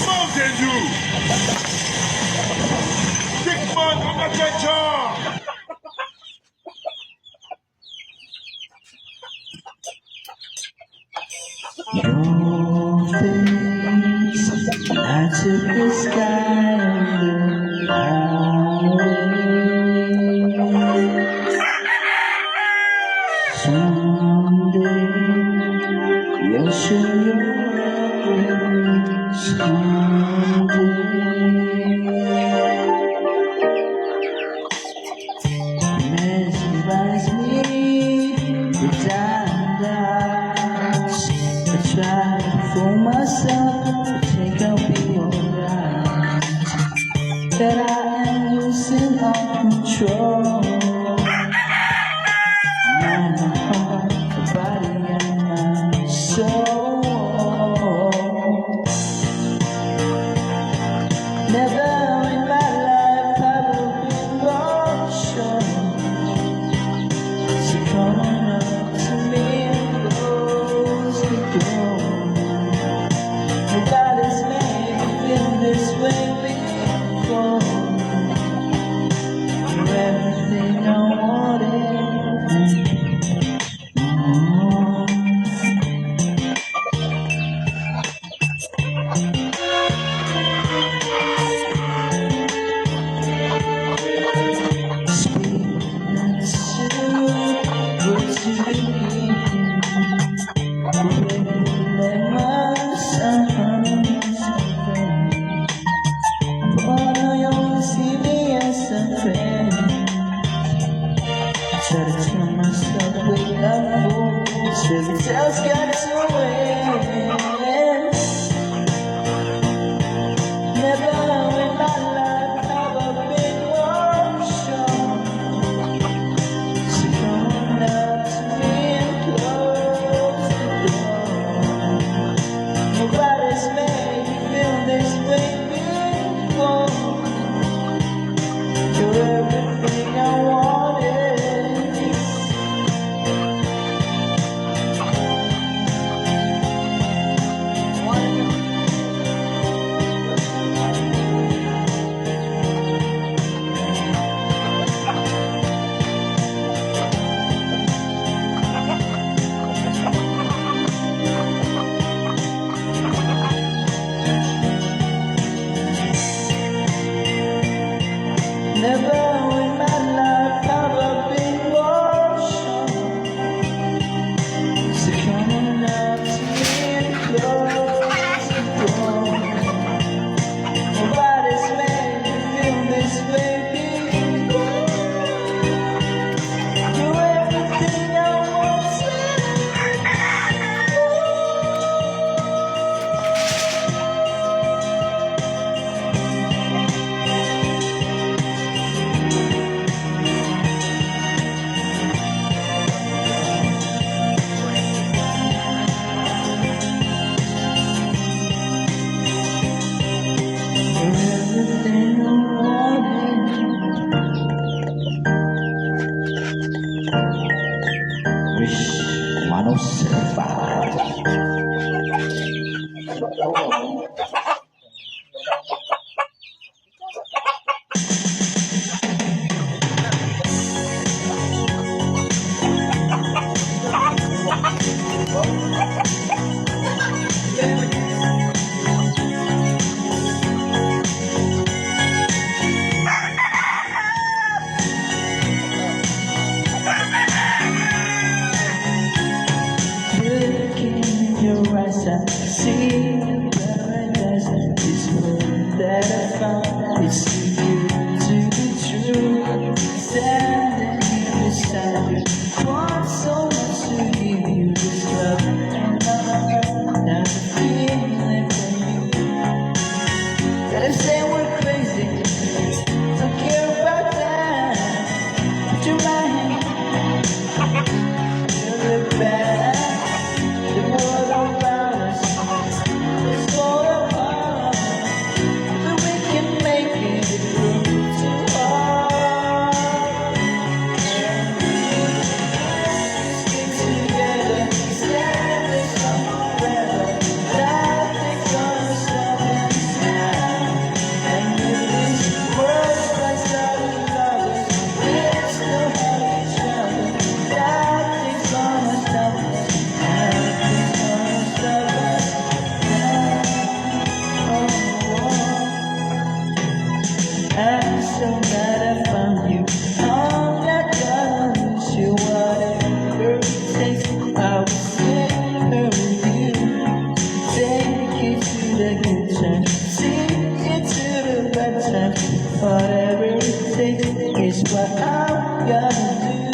Mountain Dew! Big man on attention! Your face, I took the sky and the highway. Someday you'll show your face. Mesmerize me with diamonds. I try to fool myself, but think I'll be alright. That I am losing all control. My heart, my body, and my soul. Never in my life have I been more sure. So come on up to me and close the door. Nobody's made me feel this way before. You're everything I wanted. Try to tell myself with a fool, every tale's got its own way. Never in my life have I been more sure. So come on up to me and close the door. Nobody's made me feel this way before. You're everything I wanted. Never in my life have I been more sure. So come on up to me and close the door. Nobody's made me feel this way before. You're everything I Wish 105. Looking in your eyes, I see paradise. This world that I found is too good to be true. Standing here beside you, want so much to give you this love and love. Now the feeling from you that I say we're crazy. Don't care about that. Put your mind. gonna do?